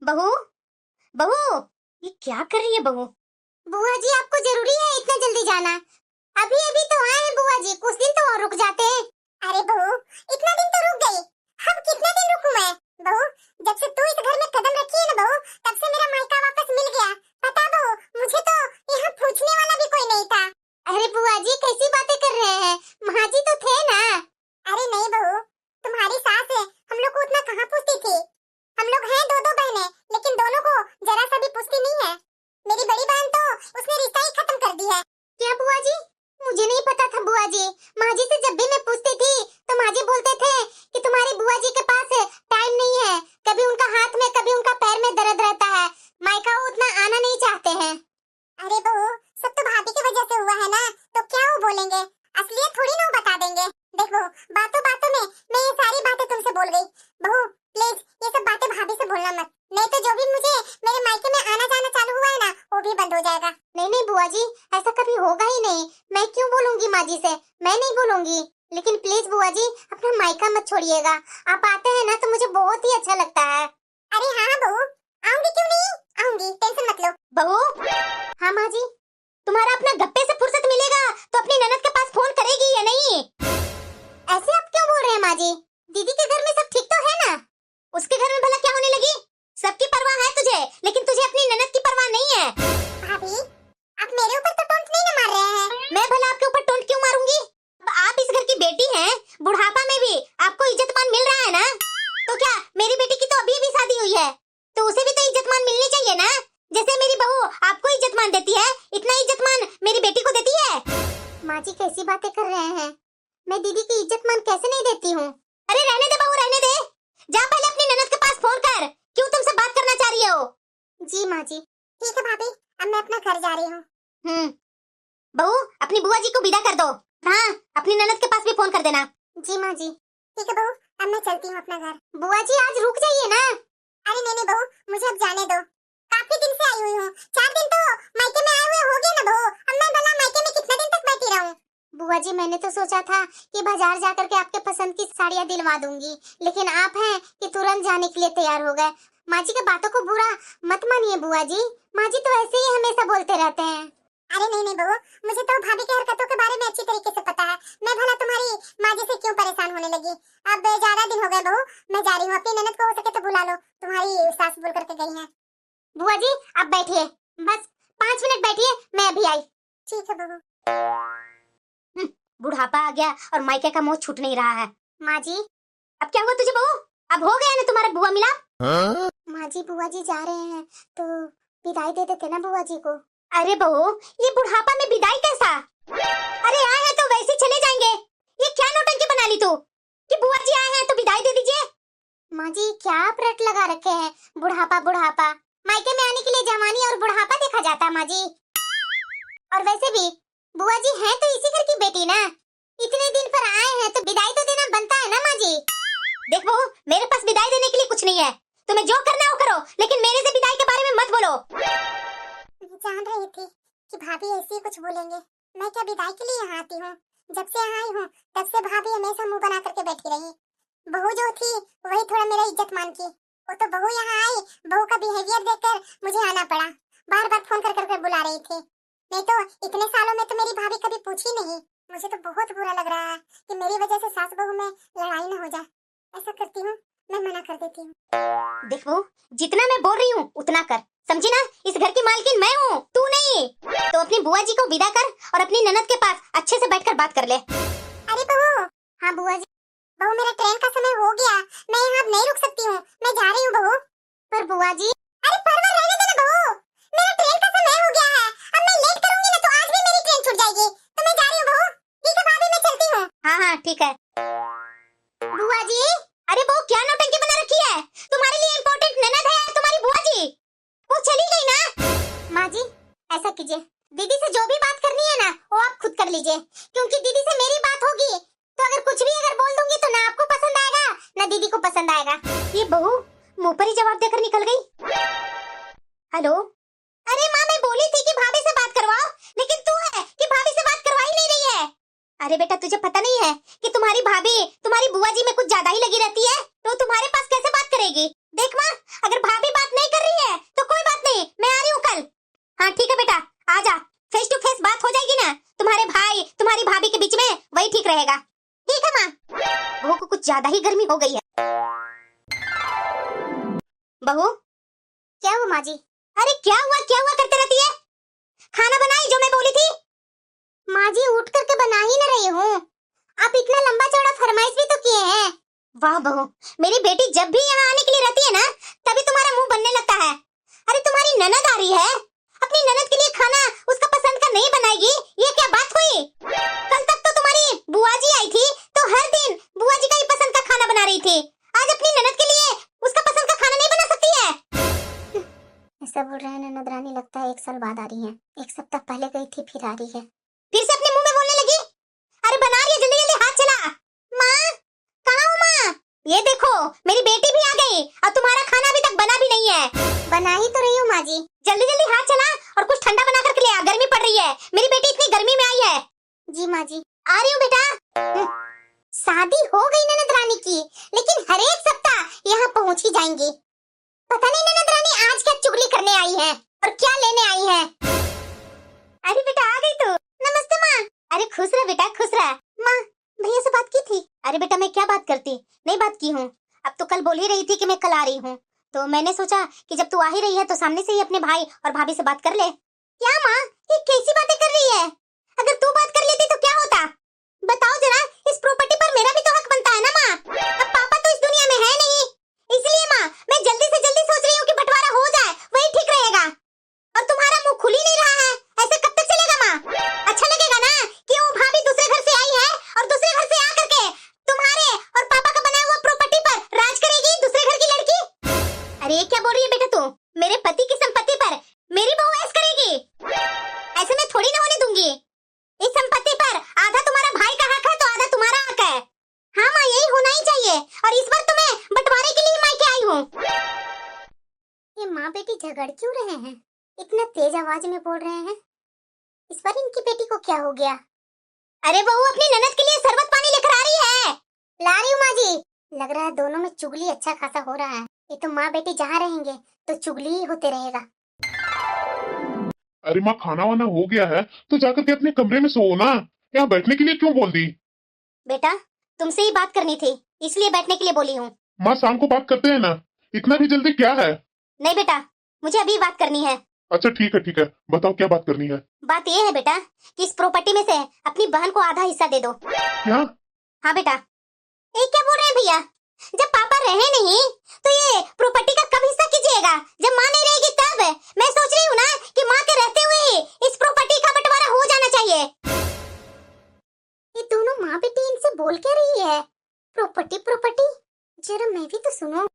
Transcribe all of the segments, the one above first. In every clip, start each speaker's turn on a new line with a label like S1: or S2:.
S1: बहू, बहू, ये क्या कर रही है बहू?
S2: बुआ जी आपको जरूरी है इतना जल्दी जाना? अभी अभी तो आए हैं बुआ जी, कुछ दिन तो और रुक जाते हैं। अरे बहू, इतना दिन तो रुक गई, हम कितना दिन रुकूं मैं? बहू, जब से तू इस घर में कदम रखी है ना बहू, तब से मेरा मायका वापस मिल गया। पता बहू, मुझे तो यहाँ पूछने वाला भी कोई नहीं था। अरे बुआ जी कैसी बातें कर रहे हैं, माँ जी तो थे ना। अरे नहीं बहू, तुम्हारी सास है, हम लोग को उतना कहाँ पूछती थी। हम लोग हैं दो दो बहनें, लेकिन दोनों को जरा सा भी पूछती नहीं है। मेरी बड़ी बहन तो उसने रिश्ता ही खत्म कर दिया है। क्या बुआ जी? मुझे नहीं पता था बुआ जी। माँ जी से जब भी मैं पूछती थी तो माँ जी बोलते थे कि तुम्हारी बुआ जी के पास टाइम नहीं है, कभी उनका हाथ में कभी उनका पैर में दर्द रहता है, मायका वो उतना आना नहीं चाहते हैं। अरे बहू, सब तो भाभी की वजह से हुआ है ना, तो क्या वो बोलेंगे, असलियत थोड़ी ना वो बता देंगे। देखो बातों बातों में मैं ये सारी बातें तुमसे बोल गई। बहू प्लीज ये सब बातें भाभी से बोलना मत, नहीं तो जो भी मुझे मेरे मायके में आना जाना चालू हुआ है ना वो भी बंद हो जाएगा। नहीं नहीं बुआ जी, ऐसा कभी होगा ही नहीं। मैं क्यों बोलूंगी माँ जी से, मैं नहीं बोलूंगी। लेकिन प्लीज बुआ जी अपना मायका मत छोड़िएगा, आप आते हैं ना तो मुझे बहुत ही अच्छा लगता है। अरे हाँ बहू, आऊंगी क्यों नहीं, आऊंगी, टेंशन मत लो।
S1: बहू,
S2: हाँ माँ जी।
S1: तुम्हारा अपना गप्पे से फुर्सत मिलेगा तो अपनी ननद के पास फोन करेगी या नहीं?
S2: ऐसे आप क्यों बोल रहे हैं माँ जी? दीदी के घर में सब ठीक तो है ना?
S1: उसके घर में भला क्या होने लगी? सबकी परवाह है तुझे, लेकिन तुझे अपनी ननद की परवाह नहीं है।
S2: भाभी आप मेरे ऊपर तो टोंट नहीं ना मार रहे हैं?
S1: मैं भला आपके ऊपर टोंट क्यों मारूंगी? अब आप इस घर की बेटी हैं, बुढ़ापा में भी आपको इज्जत मान मिल रहा है ना? तो क्या मेरी बेटी की तो अभी अभी शादी हुई है, तो उसे भी तो इज्जत मान मिलनी चाहिए ना? जैसे मेरी बहू आपको इज्जत मान देती है, इतना इज्जत मान मेरी बेटी को देती है।
S2: माँ जी कैसी बातें कर रहे हैं, मैं दीदी की इज्जत मान कैसे नहीं देती हूँ?
S1: अरे रहने दे बहू, रहने दे, जा पहले अपनी ननद के पास फोन कर, क्यों तुमसे बात करना चाह रही हो?
S2: जी माँ जी। ठीक है भाभी, अब मैं अपना घर जा रही हूँ।
S1: बहू अपनी बुआ जी को विदा कर दो। हाँ, अपनी ननद के पास भी फोन कर देना।
S2: जी माँ जी। ठीक है बहू, अब मैं चलती हूँ अपना घर। बुआ जी आज रुक जाइए ना। अरे नहीं नहीं बहू, मुझे अब जाने दो, काफी दिन से आई हुई हूँ, 4 दिन तो मायके में आए हुए हो गए ना बहू, अब मैं भला मायके में कितना दिन तक बैठी रहूँ? बुआ जी मैंने तो सोचा था कि बाजार जाकर के आपके पसंद की साड़ियाँ दिलवा दूंगी, लेकिन आप हैं कि तुरंत जाने के लिए तैयार हो गए। माँ जी के बातों को बुरा मत मानिए बुआ जी, माँ जी तो ऐसे ही हमेशा बोलते रहते हैं। अरे नहीं नहीं बहू, मुझे तो भाभी की हरकतों के बारे में अच्छी तरीके से पता है, मैं भला तुम्हारी माँ जी से क्यों परेशान होने लगी। अब ज्यादा दिन हो गए बहू, मैं जा रही हूँ, अपनी ननद को हो सके तो बुला लो, तुम्हारी सास बोल करके गई है। बुआ जी आप बैठिए, बस 5 मिनट बैठिए, मैं अभी आई। ठीक है बहू।
S1: बुढ़ापा आ गया और मायके का मोह छूट नहीं रहा है।
S2: माँ जी
S1: अब क्या हुआ तुझे बहू? अब हो गया ना तुम्हारा बुआ मिला?
S2: माँ जी बुआ जी जा रहे हैं तो विदाई दे देते ना बुआ जी को।
S1: अरे बहू ये बुढ़ापा में विदाई कैसा? अरे आए हैं तो वैसे चले जाएंगे, ये क्या नौटंकी बना ली तू कि बुआ जी आए हैं तो विदाई दे दीजिए?
S2: माँ जी क्या आप रट लगा रखे हैं, बुढ़ापा बुढ़ापा, मायके में आने के लिए जवानी और बुढ़ापा देखा जाता है माँ जी। और वैसे भी बुआ जी हैं तो इसी घर की बेटी ना, इतने दिन पर आए हैं तो विदाई तो देना बनता है ना माँ जी।
S1: देख बहू मेरे पास विदाई देने के लिए कुछ नहीं है, तुम्हें जो करना हो करो, लेकिन मेरे से विदाई के बारे में मत बोलो।
S2: मैं जान रही थी कि भाभी ऐसे ही कुछ बोलेंगे, मैं क्या विदाई के लिए यहाँ आती हूँ? जब से यहाँ आई हूँ तब से भाभी हमेशा मुंह बना करके बैठी रही। बहू जो थी वही थोड़ा मेरा इज्जत मान की, वो तो बहू यहाँ आई, बहू का बिहेवियर देखकर मुझे आना पड़ा, बार बार फोन कर कर बुला रही थी, नहीं तो इतने सालों में तो मेरी भाभी कभी पूछी नहीं। मुझे तो बहुत बुरा लग रहा है कि मेरी वजह से सास बहू में लड़ाई न हो जाए। ऐसा करती हूँ, मैं मना कर देती हूँ।
S1: देख बहू जितना मैं बोल रही हूँ उतना कर, समझी ना? इस घर की मालकिन मैं हूँ, तू नहीं। तो अपनी बुआ जी को विदा कर और अपनी ननद के पास अच्छे से बैठकर बात कर ले।
S2: अरे बहू। हाँ बुआ जी। बहू मेरा ट्रेन का समय हो गया, मैं यहाँ नहीं रुक सकती हूँ, मैं जा रही हूँ बहू। पर बुआ जी। अरे परवाह रहने दे ना बहू, मेरा ट्रेन का समय हो गया है, अब मैं लेट करूंगी ना तो आज भी मेरी ट्रेन छूट जाएगी, तो मैं जा रही हूँ बहू। ठीक है भाभी मैं चलती हूँ।
S1: हाँ हाँ ठीक है।
S2: बुआ जी।
S1: अरे बहू क्या नौटंकी बना रखी है? तुम्हारे लिए इम्पोर्टेंट ननद है तुम्हारी बुआ जी, वो चली गई ना।
S2: माँ जी ऐसा कीजिए, दीदी से जो भी बात करनी है ना वो आप खुद कर लीजिए, क्योंकि दीदी से मेरी बात होगी तो अगर कुछ भी अगर बोल दूंगी तो ना आपको पसंद आएगा ना दीदी को पसंद आएगा।
S1: ये बहू मुंह पर ही जवाब देकर निकल गई। हेलो। अरे माँ मैं बोली थी कि भाभी से बात करवाओ, लेकिन तू है कि भाभी से बात करवा ही नहीं रही है। अरे बेटा तुझे पता नहीं है कि तुम्हारी भाभी तुम्हारी बुआ जी में कुछ ज्यादा ही लगी रहती है, तो तुम्हारे पास कैसे बात करेगी? देख माँ अगर भाभी बात नहीं रहेगा। ठीक है माँ। बहू को कुछ ज्यादा ही गर्मी हो गई है। बहू,
S2: क्या हुआ माँ जी?
S1: अरे क्या हुआ करते रहती है? खाना बनाई जो मैं बोली थी।
S2: माँ जी उठ करके बना ही न रही हूँ। आप इतना लंबा चौड़ा फरमाइश भी तो किए हैं।
S1: वाह बहू, मेरी बेटी जब भी यहाँ आने के लिए रहती है ना, तभी तुम्हारा मुंह बनने लगता है। अरे तुम्हारी ननद आ रही है, अपनी ननद के लिए खाना उसका पसंद का नहीं बनाएगी, ये क्या बात हुई? कल तक तो तुम्हारी बुआ जी आई थी, तो हर दिन बुआ जी का ही पसंद का खाना बना रही थी। आज अपनी ननद के लिए उसका पसंद का खाना नहीं बना सकती है?
S2: ऐसा बोल रहे हैं ननद रानी, लगता है 1 साल बाद आ रही है। 1 सप्ताह पहले गई थी, फिर आ रही है।
S1: फिर से अपने मुंह में बोलने लगी। अरे बना रही है, जल्दी जल्दी हाथ चला। माँ, कहाँ हो माँ? ये देखो मेरी बेटी भी आ गई और तुम्हारा खाना अभी तक बना भी नहीं है।
S2: बना ही तो रही हूँ माँ जी।
S1: जल्दी जल्दी हाथ चला और कुछ ठंडा बना करके ले आ, गर्मी पड़ रही है। मेरी बेटी इतनी गर्मी में आई है।
S2: जी माँ जी।
S1: आ रही हूँ बेटा।
S2: शादी हो गई ननद रानी की, लेकिन हर एक सप्ताह यहाँ पहुँच ही जाएंगी। पता नहीं ननद रानी आज क्या चुगली करने आई है और क्या लेने आई है।
S1: अरे बेटा आ गई तू। नमस्ते माँ। अरे खुश रह बेटा, खुश रह। माँ, भैया से बात की थी? अरे बेटा मैं क्या बात करती, नहीं बात की हूँ। अब तो कल बोल ही रही थी कि मैं कल आ रही हूँ, तो मैंने सोचा कि जब तू आ ही रही है तो सामने से ही अपने भाई और भाभी से बात कर ले। क्या माँ, ये कैसी बातें कर रही है? अगर तू बात कर लेती तो क्या होता? बताओ जरा, इस प्रॉपर्टी पर मेरा भी तो हक बनता है ना माँ। अब पापा तो इस दुनिया में है नहीं, इसलिए माँ मैं जल्दी से जल्दी सोच रही हूँ कि बंटवारा हो जाए, वही ठीक रहेगा। और तुम्हारा मुंह खुल ही नहीं रहा है, ऐसे कब तक चलेगा माँ? अच्छा लगेगा ना कि वो भाभी दूसरे घर से आई है और दूसरे घर से आकर के तुम्हारे और पापा का बनाया हुआ प्रॉपर्टी पर राज करेगी, दूसरे घर की लड़की। अरे क्या बोल रही है बेटा तू? मेरे पति की संपत्ति पर मेरी बहू ऐश करेगी? ऐसे मैं थोड़ी ना होने दूंगी। इस संपत्ति पर आधा तुम्हारा भाई का हक है तो आधा तुम्हारा हक है। हाँ माँ, यही होना ही चाहिए। और इस बार तो मैं बंटवारे के लिए मायके आई हूँ।
S2: ये माँ बेटी झगड़ क्यों रहे हैं? इतना तेज आवाज में बोल रहे हैं। इस बार इनकी बेटी को क्या हो गया?
S1: अरे बहू अपनी ननद के लिए शरबत पानी लेकर आ रही है।
S2: ला रही हूँ माँ जी। लग रहा है दोनों में चुगली अच्छा खासा हो रहा है। ये तो माँ बेटी जहाँ रहेंगे तो चुगली ही होते रहेगा।
S3: अरे माँ, खाना वाना हो गया है तो जाकर के अपने कमरे में सो ना, यहाँ बैठने के लिए क्यों बोल दी?
S1: बेटा तुमसे ही बात करनी थी, इसलिए बैठने के लिए बोली हूँ।
S3: माँ शाम को बात करते हैं ना, इतना भी जल्दी क्या है?
S1: नहीं बेटा, मुझे अभी बात करनी है।
S3: अच्छा ठीक है, बताओ क्या बात करनी है?
S1: बात ये है बेटा कि इस प्रॉपर्टी में से अपनी बहन को आधा हिस्सा दे दो।
S3: क्या?
S1: हाँ बेटा। ये क्या बोल रहे हैं भैया? जब पापा रहे नहीं तो ये प्रॉपर्टी का कब हिस्सा कीजिएगा? जब माँ नहीं रहेगी तब। मैं सोच रही हूँ ना कि माँ के रहते हुए ही इस प्रॉपर्टी का बंटवारा हो जाना चाहिए।
S2: ये दोनों माँ बेटी इनसे बोल क्या रही है? प्रॉपर्टी प्रॉपर्टी, जरा मैं भी तो सुनो।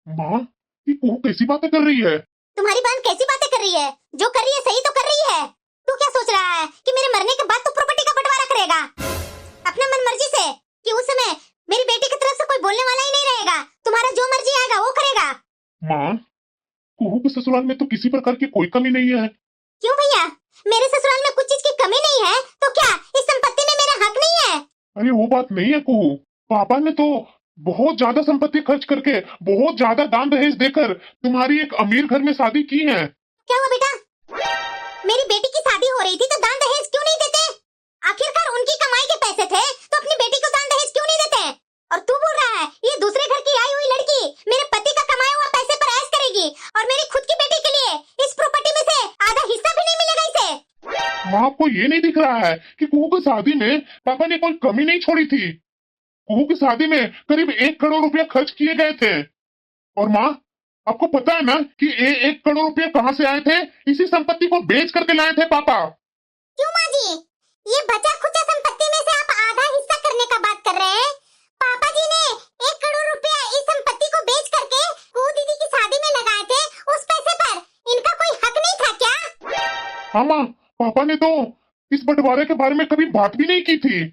S3: माँ, ये कुहू कैसी बातें कर रही है?
S1: तुम्हारी बहन कैसी बातें कर रही है? जो कर रही है सही तो कर रही है। तू क्या सोच रहा है कि मेरे मरने के बाद तू प्रॉपर्टी का बंटवारा करेगा अपना मन मर्जी से, कि उस समय मेरी बेटी की तरफ से कोई बोलने वाला ही नहीं रहेगा, तुम्हारा जो मर्जी आएगा वो करेगा?
S3: माँ, कुहू के ससुराल में तो किसी प्रकार की कोई कमी नहीं है।
S1: क्यों भैया, मेरे ससुराल में कुछ चीज की कमी नहीं है तो क्या इस संपत्ति में मेरा हक नहीं है?
S3: अरे वो बात नहीं है कुहू, पापा ने तो बहुत ज्यादा संपत्ति खर्च करके, बहुत ज्यादा दान दहेज देकर तुम्हारी एक अमीर घर में शादी की है।
S1: क्या हुआ बेटा? मेरी बेटी की शादी हो रही थी तो दान दहेज क्यों नहीं देते? आखिरकार उनकी कमाई के पैसे थे तो अपनी बेटी को दान दहेज क्यों नहीं देते? और तू बोल रहा है ये दूसरे घर की आई हुई लड़की मेरे पति का कमाया हुआ पैसे पर ऐश करेगी और मेरी खुद की बेटी के लिए इस प्रॉपर्टी में से आधा हिस्सा भी नहीं मिलेगा इसे?
S3: माँ, आपको ये नहीं दिख रहा है कि कुहू की शादी में पापा ने कोई कमी नहीं छोड़ी थी। कुहू की शादी में करीब 1 करोड़ रुपया खर्च किए गए थे। और माँ, आपको पता है ना कि 1 करोड़ रुपया कहाँ से आए थे? इसी संपत्ति को बेच करके लाए थे पापा।
S2: क्यों माँ जी, ये बचा खुचा संपत्ति में से आप आधा हिस्सा करने का बात कर रहे हैं? पापा जी ने 1 करोड़ रुपया इस संपत्ति को बेच करके कुहू दीदी की शादी में लगाए थे। उस पैसे पर इनका कोई हक नहीं था क्या?
S3: हाँ माँ, पापा ने तो इस बंटवारे के बारे में कभी बात भी नहीं की थी।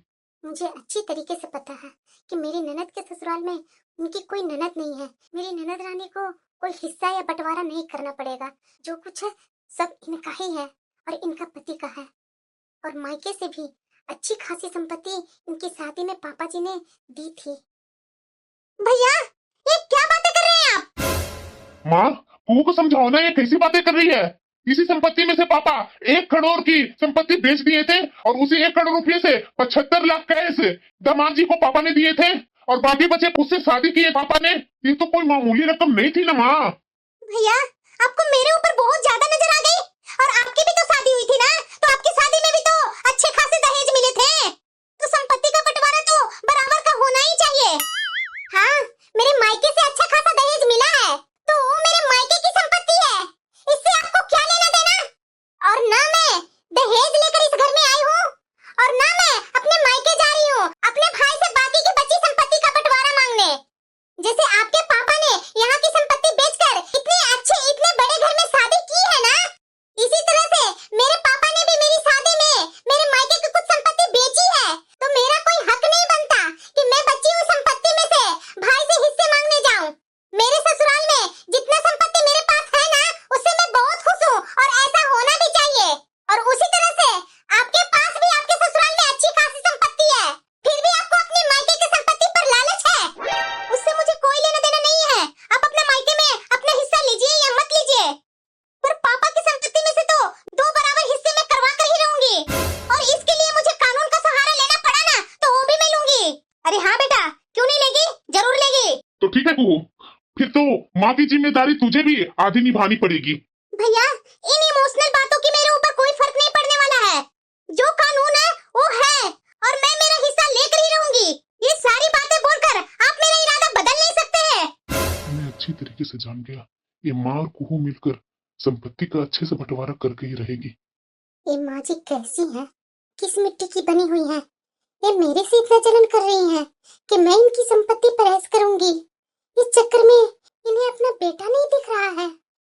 S2: मुझे अच्छी तरीके से पता है कि मेरी ननद के ससुराल में उनकी कोई ननद नहीं है। मेरी ननद रानी को कोई हिस्सा या बंटवारा नहीं करना पड़ेगा। जो कुछ है सब इनका ही है और इनका पति का है। और मायके से भी अच्छी खासी संपत्ति इनकी शादी में पापा जी ने दी थी।
S1: भैया ये क्या बातें कर रहे हैं आप?
S3: माँ, कुहू को समझाओ ना, ये कैसी बातें कर रही है? इसी संपत्ति में से पापा 1 करोड़ की संपत्ति बेच दिए थे और उसी 1 करोड़ रुपए से 75 लाख कैश दामाद जी को पापा ने दिए थे और बाकी बचे उससे शादी की है पापा ने। ये तो कोई मामूली रकम नहीं थी ना माँ।
S1: भैया आपको मेरे ऊपर बहुत ज्यादा नजर आ गई। और आपकी भी तो शादी हुई थी ना, तो आपकी शादी में भी तो अच्छे खासे दहेज मिले थे, तो संपत्ति का बंटवारा तो बराबर का होना ही चाहिए।
S2: हाँ, मेरे मायके से अच्छा खासा दहेज मिला है, तो वो मेरे मायके की संपत्ति है, इससे आपको क्या लेना देना। और ना मैं दहेज लेकर इस घर में आई हूँ और ना मैं अपने मायके जा रही हूँ अपने भाई से बाकी की बची संपत्ति का बंटवारा मांगने। जैसे आपके पापा ने यहाँ की संपत्ति बेचकर इतने अच्छे इतने बड़े घर में शादी की है ना, इसी तरह से मेरे पापा ने भी मेरी शादी में मेरे मायके की कुछ संपत्ति बेची है, तो मेरा कोई हक नहीं बनता कि मैं बची हुई संपत्ति में से भाई से हिस्से मांगने जाऊं। मेरे ससुराल में जितना संपत्ति मेरे पास है ना, उससे मैं बहुत खुश हूँ और ऐसा होना भी चाहिए। और उसी तरह से आपके पास भी आपके ससुराल में अच्छी खासी संपत्ति है, फिर भी आपको अपने मायके की संपत्ति पर लालच है।
S1: उससे मुझे कोई लेना देना नहीं है। आप अपने मायके में अपना हिस्सा लीजिए या मत लीजिए, पर पापा की संपत्ति में से तो 2 बराबर हिस्से में करवा कर ही रहूंगी। और इसके लिए मुझे कानून का सहारा लेना पड़ा ना, तो वो भी मैं लूंगी। अरे हाँ बेटा, क्यों नहीं लेगी, जरूर लेगी।
S3: तो ठीक है कुहू, फिर तो माँ की जिम्मेदारी तुझे भी आधी निभानी पड़ेगी।
S1: भैया इन इमोशनल बातों की मेरे ऊपर कोई फर्क नहीं पड़ने वाला है। जो कानून है वो है और मैं मेरा हिस्सा लेकर ही रहूंगी। ये सारी बातें बोलकर आप मेरा इरादा बदल नहीं सकते हैं।
S3: मैं अच्छी तरीके से जान गया, ये माँ और कुहू मिलकर संपत्ति का अच्छे से बंटवारा करके ही रहेगी।
S2: ये माँ जी कैसी है, किस मिट्टी की बनी हुई है। ये मेरे से इतना जलन कर रही है कि मैं इनकी संपत्ति पर ऐश करूंगी। इस चक्कर में इन्हें अपना बेटा नहीं दिख रहा है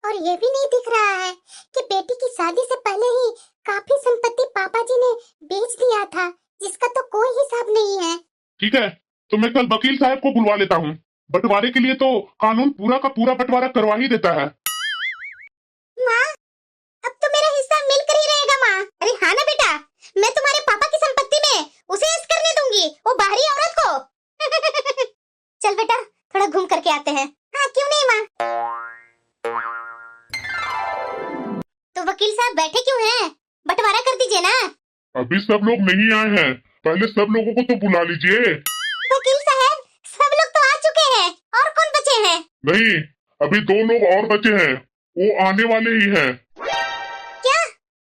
S2: और ये भी नहीं दिख रहा है कि बेटी की शादी से पहले ही काफी संपत्ति पापा जी ने बेच दिया था, जिसका तो कोई हिसाब नहीं है।
S3: ठीक है, तो मैं कल वकील साहब को बुलवा लेता हूँ। बंटवारे के लिए तो कानून पूरा का पूरा बंटवारा करवा ही देता है।
S1: माँ अब तो मेरा हिस्सा मिलकर ही रहेगा माँ। अरे हाँ ना बेटा, मैं तुम्हारे पापा की संपत्ति में उसे ऐश करने दूंगी, वो बाहरी औरत को। चल बेटा थोड़ा घूम करके आते हैं। हाँ क्यों नहीं माँ। तो वकील साहब बैठे क्यों हैं, बंटवारा कर दीजिए ना।
S3: अभी सब लोग नहीं आए हैं, पहले सब लोगों को तो बुला लीजिए।
S1: वकील साहब सब लोग तो आ चुके हैं, और कौन बचे हैं।
S3: नहीं, अभी 2 लोग और बचे हैं, वो आने वाले ही हैं।
S1: क्या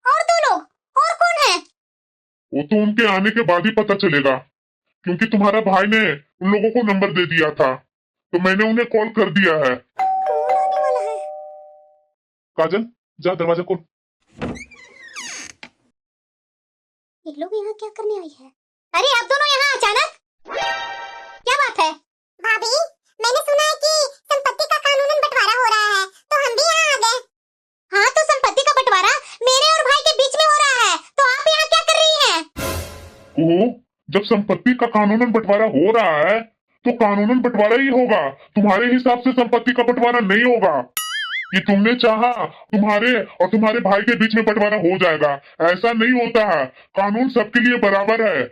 S1: और 2 लोग, और कौन है।
S3: वो तो उनके आने के बाद ही पता चलेगा, क्योंकि तुम्हारा भाई ने उन लोगों को नंबर दे दिया था, तो मैंने उन्हें कॉल कर दिया है।
S1: कौन आने वाला है।
S3: काजल जा दरवाजा खोल।
S1: ये लोग यहाँ क्या करने आई है। अरे आप दोनों यहाँ अचानक, क्या बात है।
S2: भाभी, मैंने सुना है कि संपत्ति का कानूनन बंटवारा हो रहा है, तो हम भी यहाँ आ गए।
S1: हाँ तो संपत्ति का बंटवारा मेरे और भाई के बीच में हो रहा है, तो आप यहाँ क्या कर रही हैं।
S3: ओह, जब संपत्ति का कानूनन बंटवारा हो रहा है तो कानूनन बंटवारा ही होगा, तुम्हारे हिसाब से संपत्ति का बंटवारा नहीं होगा। कि तुमने चाहा तुम्हारे और तुम्हारे भाई के बीच में बंटवारा हो जाएगा, ऐसा नहीं होता है। कानून सबके लिए बराबर है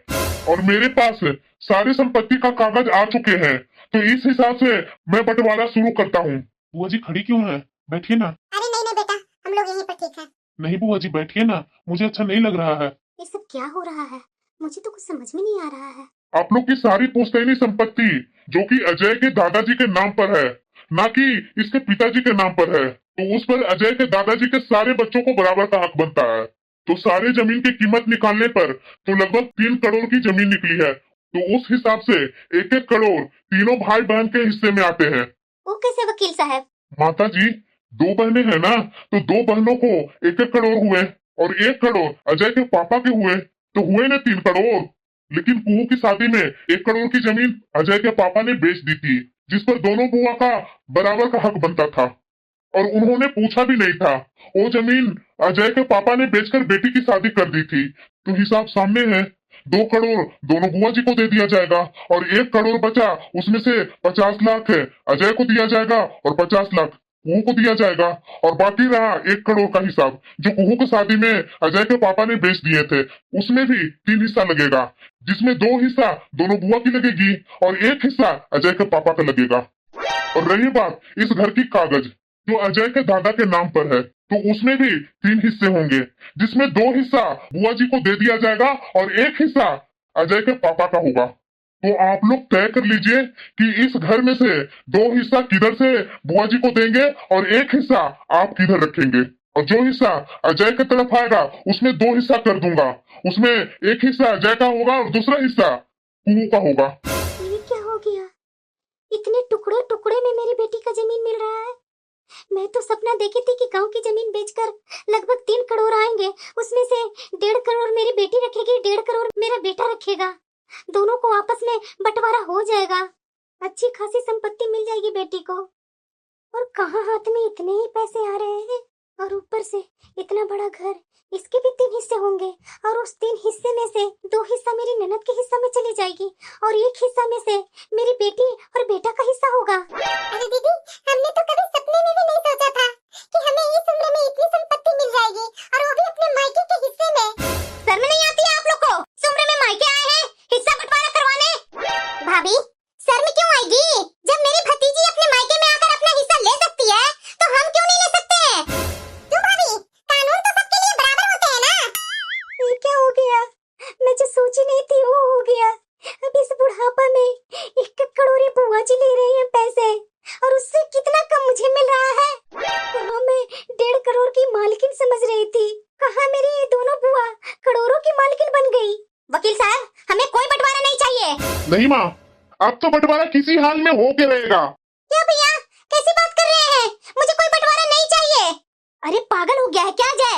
S3: और मेरे पास सारी संपत्ति का कागज आ चुके हैं, तो इस हिसाब से मैं बंटवारा शुरू करता हूँ। बुआ जी खड़ी क्यों है, बैठिए ना।
S2: अरे नहीं नहीं बेटा, हम लोग यहीं पर ठीक है।
S3: नहीं बुआ जी बैठिए ना, मुझे अच्छा नहीं लग रहा है।
S1: ये सब क्या हो रहा है, मुझे तो कुछ समझ में नहीं आ रहा है।
S3: आप लोग की सारी पुश्तैनी संपत्ति जो कि अजय के दादाजी के नाम पर है, ना कि इसके पिताजी के नाम पर है, तो उस पर अजय के दादाजी के सारे बच्चों को बराबर का हक बनता है। तो सारे जमीन की कीमत निकालने पर तो लगभग 3 करोड़ की जमीन निकली है, तो उस हिसाब से 1-1 करोड़ तीनों भाई बहन के हिस्से में आते हैं।
S1: वो कैसे वकील साहब।
S3: माता जी 2 बहनें हैं ना, तो 2 बहनों को 1-1 करोड़ हुए और 1 करोड़ अजय के पापा के हुए, तो हुए ना 3 करोड़। लेकिन कुहू की शादी में 1 करोड़ की जमीन अजय के पापा ने बेच दी थी, जिस पर दोनों बुआ का बराबर का हक बनता था और उन्होंने पूछा भी नहीं था। वो जमीन अजय के पापा ने बेचकर बेटी की शादी कर दी थी, तो हिसाब सामने है। 2 करोड़ दोनों बुआ जी को दे दिया जाएगा और 1 करोड़ बचा, उसमें से 50 लाख अजय को दिया जाएगा और 50 लाख कुहू को दिया जाएगा, और बाकी रहा 1 करोड़ का हिसाब जो कुहू की शादी में अजय के पापा ने बेच दिए थे, उसमें भी 3 हिस्सा लगेगा, जिसमें 2 हिस्सा दोनों बुआ की लगेगी और 1 हिस्सा अजय के पापा का लगेगा। और रही बात इस घर की कागज जो अजय के दादा के नाम पर है, तो उसमें भी 3 हिस्से होंगे, जिसमें 2 हिस्सा बुआ जी को दे दिया जाएगा और 1 हिस्सा अजय के पापा का होगा। तो आप लोग तय कर लीजिए कि इस घर में से 2 हिस्सा किधर से बुआ जी को देंगे और 1 हिस्सा आप किधर रखेंगे। और जो हिस्सा अजय की तरफ आएगा उसमें 2 हिस्सा कर दूंगा, उसमें 1 हिस्सा अजय का होगा और दूसरा हिस्सा कुहू का होगा।
S1: ये क्या हो गया? इतने टुकड़े टुकड़े में मेरी बेटी का जमीन मिल रहा है। मैं तो सपना देखी थी कि गांव की जमीन बेचकर लगभग 3 करोड़ आएंगे, उसमें से 1.5 करोड़ मेरी बेटी रखेगी, 1.5 करोड़ मेरा बेटा रखेगा। दोनों को आपस में बंटवारा हो जाएगा, अच्छी खासी संपत्ति मिल जाएगी बेटी को। और कहाँ हाथ में इतने ही पैसे आ रहे हैं, और ऊपर से इतना बड़ा घर, इसके भी 3 हिस्से होंगे और उस 3 हिस्से में से 2 हिस्सा मेरी ननद के हिस्सा में चली जाएगी और 1 हिस्सा में से मेरी बेटी और बेटा का हिस्सा होगा।
S2: अरे दीदी, हमने तो कभी सपने में भी नहीं सोचा था कि हमें इस उम्र में इतनी संपत्ति मिल जाएगी, और वो भी अपने मायके के हिस्से में।
S1: शर्म नहीं आती है आप लोग को? इस उम्र में मायके आए हैं हिस्सा बंटवारा करवाने।
S2: भाभी, शर्म क्यों आएगी? जब मेरी भतीजी अपने मायके में आकर अपना हिस्सा ले सकती है, तो हम क्यों नहीं ले सकते? क्यों भाभी, कानून तो सबके लिए बराबर होते हैं ना।
S1: ये क्या हो गया? मैं जो सोची नहीं थी वो हो गया। अब इस बुढ़ापा में 1 करोड़ बुआ जी ले रही हैं पैसे, और उससे कितना कम मुझे मिल रहा है। कहाँ मैं 1.5 करोड़ की मालकिन समझ रही थी, कहाँ मेरी ये दोनों बुआ करोड़ों की मालकिन बन गई। वकील साहब, हमें कोई बंटवारा नहीं चाहिए।
S3: नहीं माँ, अब तो बंटवारा किसी हाल में होके रहेगा।
S1: क्या भैया, कैसी बात कर रहे हैं? मुझे कोई बंटवारा नहीं चाहिए। अरे पागल हो गया है क्या जय?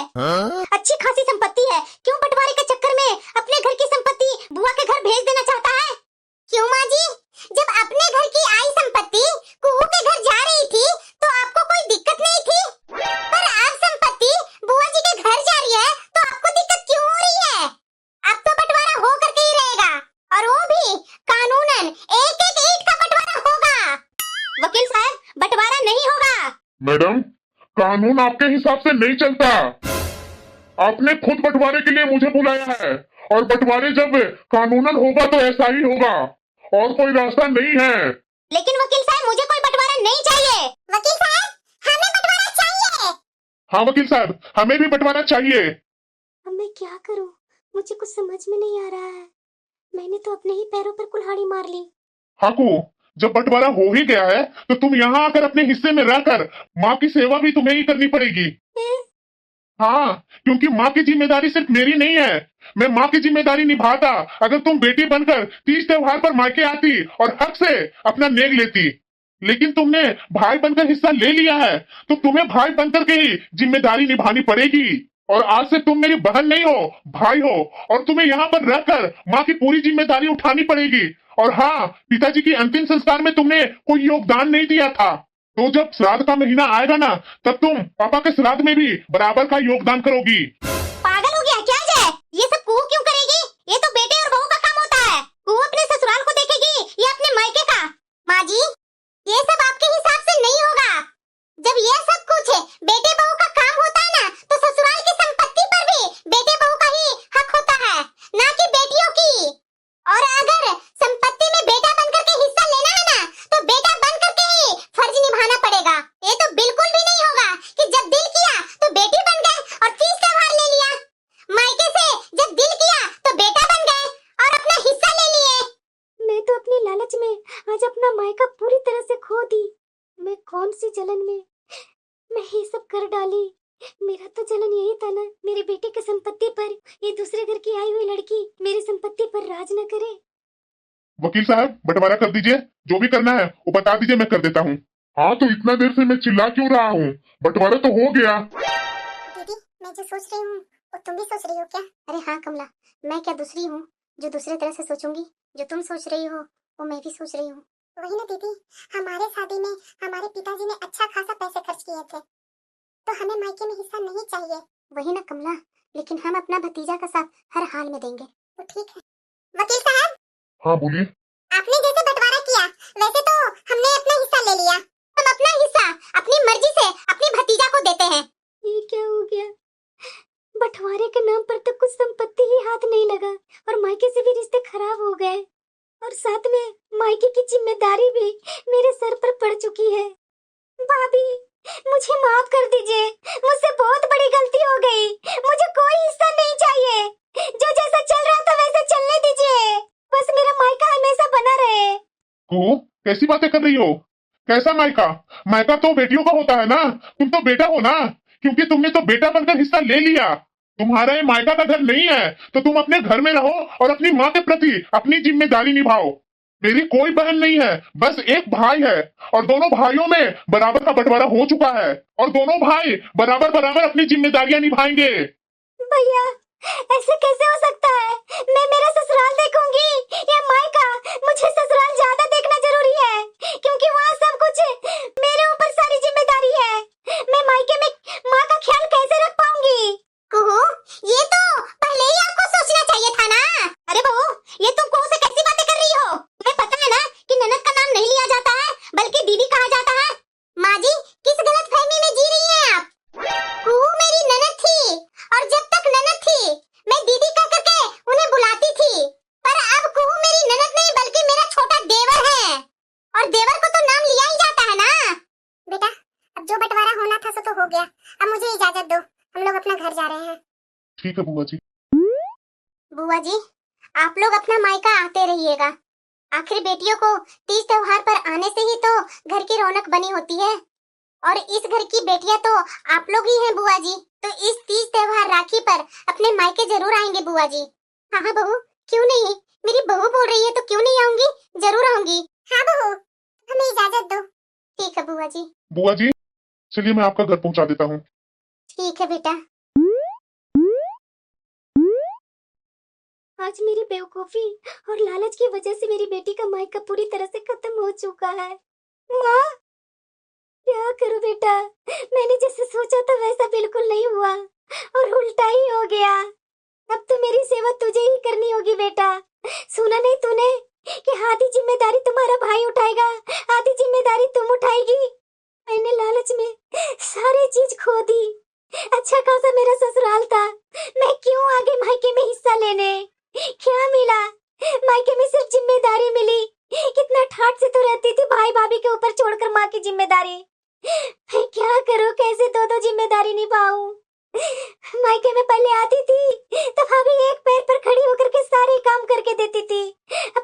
S1: अच्छी खासी संपत्ति है, क्यों बंटवारे के चक्कर में अपने घर की संपत्ति बुआ के घर भेज देना चाहता है?
S2: क्यों माँ जी, जब अपने घर की आई संपत्ति कुहू के घर जा रही थी तो आपको कोई दिक्कत नहीं थी, पर अब संपत्ति बुआ जी के घर जा रही है तो आपको दिक्कत क्यों हो रही है? अब तो बंटवारा हो करके ही रहेगा, और वो भी कानूनन 1-1 ईंट का बंटवारा होगा।
S1: वकील साहब, बंटवारा नहीं होगा।
S3: मैडम, कानून आपके हिसाब से नहीं चलता। आपने खुद बंटवारे के लिए मुझे बुलाया है, और बंटवारे जब कानूनन होगा तो ऐसा ही होगा, और कोई रास्ता नहीं है।
S1: लेकिन वकील साहब, मुझे कोई बंटवारा नहीं चाहिए।
S2: वकील साहब, हमें बंटवारा चाहिए।
S3: हाँ वकील साहब, हमें भी बंटवारा चाहिए।
S1: अब मैं क्या करूं? मुझे कुछ समझ में नहीं आ रहा है। मैंने तो अपने ही पैरों पर कुल्हाड़ी मार ली।
S3: हाकू, जब बंटवारा हो ही गया है तो तुम यहाँ आकर अपने हिस्से में रहकर माँ की सेवा भी तुम्हें ही करनी पड़ेगी। हाँ, क्योंकि माँ की जिम्मेदारी सिर्फ मेरी नहीं है, मैं माँ की जिम्मेदारी निभाता अगर तुम बेटी बनकर तीज त्योहार पर मायके आती और हक से अपना नेग लेती। लेकिन तुमने भाई बनकर हिस्सा ले लिया है, तो तुम्हें भाई बनकर के ही जिम्मेदारी निभानी पड़ेगी। और आज से तुम मेरी बहन नहीं हो, भाई हो, और तुम्हें यहाँ पर रहकर माँ की पूरी जिम्मेदारी उठानी पड़ेगी। और हाँ, पिताजी की अंतिम संस्कार में तुमने कोई योगदान नहीं दिया था, तो जब श्राद्ध का महीना आएगा ना, तब तुम पापा के श्राद्ध में भी बराबर का योगदान करोगी।
S1: पागल हो गया क्या जय? ये सब कुहू क्यों करेगी? ये तो बेटे और बहू का काम होता है। कुहू अपने ससुराल को देखेगी या अपने मायके का?
S2: माँ जी, ये सब आपके हिसाब से नहीं होगा। जब ये सब कुछ बेटे बहू का काम होता है ना, तो ससुराल की संपत्ति पर भी बेटे बहू का ही हक होता है, ना कि बेटियों की। और अगर संपत्ति में बेटा बनकर के हिस्सा लेना है ना, तो बेटा बनकर के ही फर्ज निभाना पड़ेगा। ये तो बिल्कुल भी नहीं होगा कि जब दिल किया तो बेटी बन गए और तीज त्योहार ले लिया। मायके से जब दिल किया तो बेटा बन गए और अपना हिस्सा ले लिए।
S1: मैं तो अपनी लालच में आज अपना मायका पूरी तरह से खो दी। मैं कौन सी जलन में मैं ये सब कर डाली। मेरा तो जलन यही था ना, मेरी बेटी की संपत्ति पर ये दूसरे घर की आई हुई लड़की मेरी संपत्ति पर राज न करे।
S3: वकील साहब, बंटवारा कर दीजिए, जो भी करना है वो बता दीजिए, मैं कर देता हूँ। हाँ, तो इतना देर से मैं चिल्ला क्यों रहा हूँ? बंटवारा तो हो गया।
S2: दीदी, मैं जो सोच रही हूँ वो तुम भी सोच रही हो क्या?
S1: अरे हाँ कमला, मैं क्या दूसरी हूँ जो दूसरे तरह से सोचूंगी? जो तुम सोच रही हो वो मैं भी सोच रही हूँ।
S2: वही ना दीदी, हमारे शादी में हमारे पिताजी ने अच्छा खासा पैसे खर्च किए थे, तो हमें मायके में हिस्सा नहीं चाहिए।
S1: वही ना कमला, लेकिन हम अपना भतीजा का साथ हर हाल में देंगे।
S2: तो ठीक है। वकील साहब,
S3: हाँ बोलिए।
S2: आपने जैसे बंटवारा किया वैसे तो हमने अपना हिस्सा ले लिया। हम अपना हिस्सा अपनी मर्जी से अपनी भतीजा को देते हैं।
S1: ये क्या हो गया? बंटवारे के नाम पर तो कुछ संपत्ति ही हाथ नहीं लगा और मायके से भी रिश्ते खराब हो गए, और साथ में मायके की जिम्मेदारी भी मेरे सर पर पड़ चुकी है। भाभी, मुझे माफ कर दीजिए, मुझसे बहुत बड़ी गलती हो गई। मुझे कोई हिस्सा नहीं चाहिए। जो जैसा चल रहा था वैसे चलने दीजिए। बस मेरा मायका हमेशा बना रहे।
S3: कुहू, कैसी बातें कर रही हो? कैसा मायका? मायका तो बेटियों का होता है ना। तुम तो बेटा हो ना, क्योंकि तुमने तो बेटा बनकर हिस्सा ले लिया। तुम्हारा ये मायका का घर नहीं है, तो तुम अपने घर में रहो और अपनी माँ के प्रति अपनी जिम्मेदारी निभाओ। मेरी कोई बहन नहीं है, बस एक भाई है, और दोनों भाइयों में बराबर का बंटवारा हो चुका है, और दोनों भाई बराबर बराबर अपनी जिम्मेदारियां निभाएंगे।
S1: भैया, ऐसे कैसे हो सकता है? मैं मेरा ससुराल देखूंगी या मायका? मुझे ससुराल ज्यादा देखना जरूरी है, क्योंकि वहाँ सब कुछ मेरे ऊपर सारी जिम्मेदारी है। मैं मायके में माँ का ख्याल कैसे रख पाऊंगी?
S2: कुहू, ये तो पहले ही आपको सोचना चाहिए था ना।
S1: अरे बहू, ये तुम कौन से कैसी बातें कर रही हो? तुम्हें पता है ना कि ननद का नाम नहीं लिया जाता है, बल्कि दीदी कहा जाता है।
S2: माँ जी, किस गलतफहमी में जी रही हैं आप? कुहू मेरी ननद थी, और जब तक ननद थी मैं दीदी कह करके उन्हें बुलाती थी। पर अब कुहू मेरी ननद नहीं बल्कि मेरा छोटा देवर है, और देवर को तो नाम लिया ही जाता है ना। बेटा, अब जो बंटवारा होना था सो तो हो गया। अब मुझे इजाजत दो, हम लोग अपना घर जा रहे हैं।
S3: ठीक है बुआ जी।
S2: बुआ जी, आप लोग अपना मायका आते रहिएगा। आखिर बेटियों को तीज त्योहार पर आने से ही तो घर की रौनक बनी होती है, और इस घर की बेटियां तो आप लोग ही हैं बुआ जी। तो इस तीज त्योहार राखी पर अपने मायके जरूर आएंगे बुआ जी। हाँ हाँ बहू, क्यों नहीं? मेरी बहू बोल रही है तो क्यों नहीं आऊंगी, जरूर आऊंगी। हाँ बहू, हमें इजाजत दो। ठीक है बुआ जी।
S3: बुआ जी, चलिए मैं आपका घर पहुंचा देता हूँ।
S2: ठीक है बेटा।
S1: आज मेरी बेवकूफी और लालच की वजह से मेरी बेटी का मायका पूरी तरह से खत्म हो चुका है। माँ, क्या करूं बेटा? मैंने जैसे सोचा था वैसा बिल्कुल नहीं हुआ, और उल्टा ही हो गया। अब तो मेरी सेवा तुझे ही करनी होगी बेटा। सुना नहीं तूने कि आधी जिम्मेदारी तुम्हारा भाई उठाएगा, आधी जिम्मेदारी तुम उठाएगी। मैंने लालच में सारी चीज खो दी। अच्छा खासा मेरा ससुराल था, मैं क्यों आगे मायके में हिस्सा लेने? क्या मिला? मायके में सिर्फ जिम्मेदारी मिली। कितना ठाट से तो रहती थी भाई भाभी के ऊपर छोड़कर माँ की जिम्मेदारी। मैं क्या करूं, कैसे दो दो जिम्मेदारी निभाऊं? मायके में पहले आती थी तो भाभी एक पैर पर खड़ी होकर के सारे काम करके देती थी। अब